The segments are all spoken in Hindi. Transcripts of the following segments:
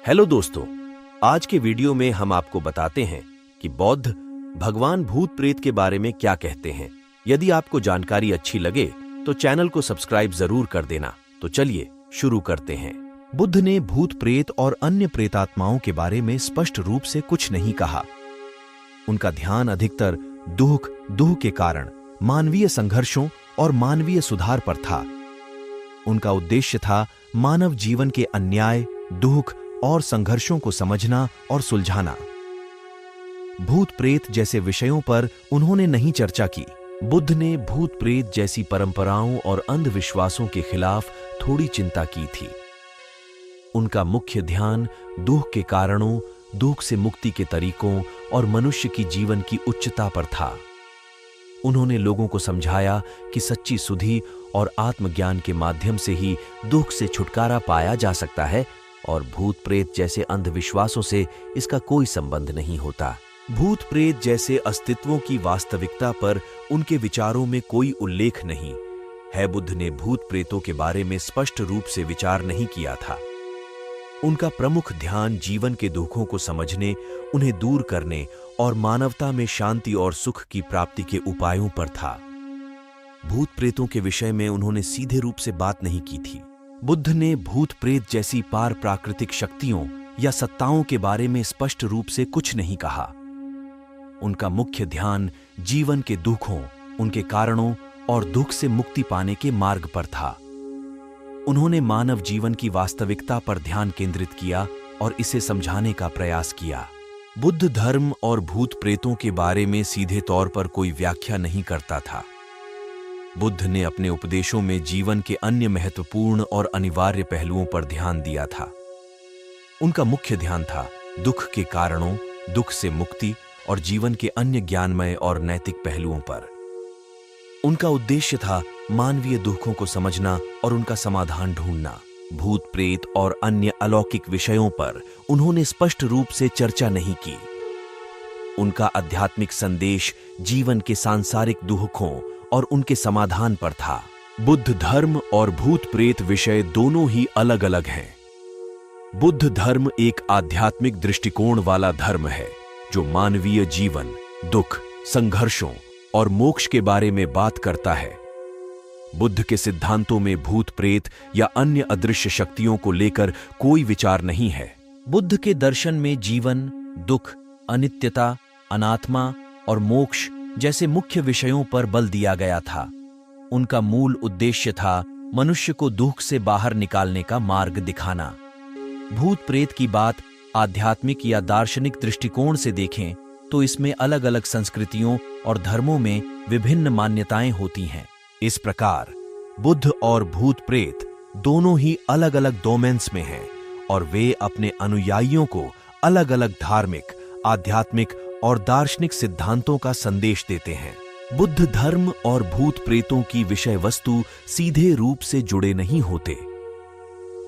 हेलो दोस्तों, आज के वीडियो में हम आपको बताते हैं कि बौद्ध भगवान भूत प्रेत के बारे में क्या कहते हैं। यदि आपको जानकारी अच्छी लगे तो चैनल को सब्सक्राइब जरूर कर देना। तो चलिए शुरू करते हैं। बुद्ध ने भूत प्रेत और अन्य प्रेतात्माओं के बारे में स्पष्ट रूप से कुछ नहीं कहा। उनका ध्यान अधिकतर दुख के कारण मानवीय संघर्षों और मानवीय सुधार पर था। उनका उद्देश्य था मानव जीवन के अन्याय, दुख और संघर्षों को समझना और सुलझाना। भूत प्रेत जैसे विषयों पर उन्होंने नहीं चर्चा की। बुद्ध ने भूत प्रेत जैसी परंपराओं और अंधविश्वासों के खिलाफ थोड़ी चिंता की थी। उनका मुख्य ध्यान दुख के कारणों, दुख से मुक्ति के तरीकों और मनुष्य की जीवन की उच्चता पर था। उन्होंने लोगों को समझाया कि सच्ची सुधि और आत्मज्ञान के माध्यम से ही दुख से छुटकारा पाया जा सकता है और भूत प्रेत जैसे अंधविश्वासों से इसका कोई संबंध नहीं होता। भूत प्रेत जैसे अस्तित्वों की वास्तविकता पर उनके विचारों में कोई उल्लेख नहीं है। बुद्ध ने भूत प्रेतों के बारे में स्पष्ट रूप से विचार नहीं किया था। उनका प्रमुख ध्यान जीवन के दुखों को समझने, उन्हें दूर करने और मानवता में शांति और सुख की प्राप्ति के उपायों पर था। भूत प्रेतों के विषय में उन्होंने सीधे रूप से बात नहीं की थी। बुद्ध ने भूत प्रेत जैसी पार प्राकृतिक शक्तियों या सत्ताओं के बारे में स्पष्ट रूप से कुछ नहीं कहा। उनका मुख्य ध्यान जीवन के दुखों, उनके कारणों और दुख से मुक्ति पाने के मार्ग पर था। उन्होंने मानव जीवन की वास्तविकता पर ध्यान केंद्रित किया और इसे समझाने का प्रयास किया। बुद्ध धर्म और भूत प्रेतों के बारे में सीधे तौर पर कोई व्याख्या नहीं करता था। बुद्ध ने अपने उपदेशों में जीवन के अन्य महत्वपूर्ण और अनिवार्य पहलुओं पर ध्यान दिया था। उनका मुख्य ध्यान था दुख के कारणों, दुख से मुक्ति और जीवन के अन्य ज्ञानमय और नैतिक पहलुओं पर। उनका उद्देश्य था मानवीय दुखों को समझना और उनका समाधान ढूंढना। भूत प्रेत और अन्य अलौकिक विषयों पर उन्होंने स्पष्ट रूप से चर्चा नहीं की। उनका आध्यात्मिक संदेश जीवन के सांसारिक दुखों और उनके समाधान पर था। बुद्ध धर्म और भूत प्रेत विषय दोनों ही अलग अलग हैं। बुद्ध धर्म एक आध्यात्मिक दृष्टिकोण वाला धर्म है जो मानवीय जीवन, दुख, संघर्षों और मोक्ष के बारे में बात करता है। बुद्ध के सिद्धांतों में भूत प्रेत या अन्य अदृश्य शक्तियों को लेकर कोई विचार नहीं है। बुद्ध के दर्शन में जीवन, दुख, अनित्यता, अनात्मा और मोक्ष जैसे मुख्य विषयों पर बल दिया गया था। उनका मूल उद्देश्य था मनुष्य को दुख से बाहर निकालने का मार्ग दिखाना। भूत प्रेत की बात आध्यात्मिक या दार्शनिक दृष्टिकोण से देखें तो इसमें अलग अलग संस्कृतियों और धर्मों में विभिन्न मान्यताएं होती हैं। इस प्रकार बुद्ध और भूत प्रेत दोनों ही अलग अलग डोमेन्स में हैं और वे अपने अनुयायियों को अलग अलग धार्मिक, आध्यात्मिक और दार्शनिक सिद्धांतों का संदेश देते हैं। बुद्ध धर्म और भूत प्रेतों की विषय वस्तु सीधे रूप से जुड़े नहीं होते।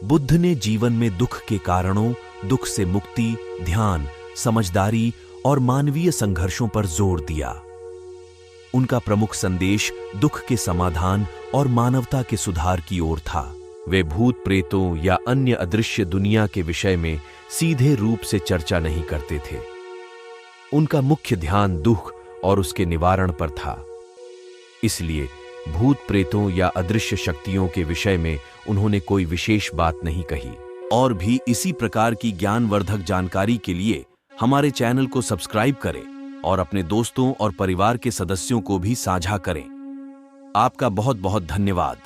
बुद्ध ने जीवन में दुख के कारणों, दुख से मुक्ति, ध्यान, समझदारी और मानवीय संघर्षों पर जोर दिया। उनका प्रमुख संदेश दुख के समाधान और मानवता के सुधार की ओर था। वे भूत प्रेतों या अन्य अदृश्य दुनिया के विषय में सीधे रूप से चर्चा नहीं करते थे। उनका मुख्य ध्यान दुख और उसके निवारण पर था। इसलिए भूत प्रेतों या अदृश्य शक्तियों के विषय में उन्होंने कोई विशेष बात नहीं कही। और भी इसी प्रकार की ज्ञानवर्धक जानकारी के लिए हमारे चैनल को सब्सक्राइब करें और अपने दोस्तों और परिवार के सदस्यों को भी साझा करें। आपका बहुत बहुत धन्यवाद।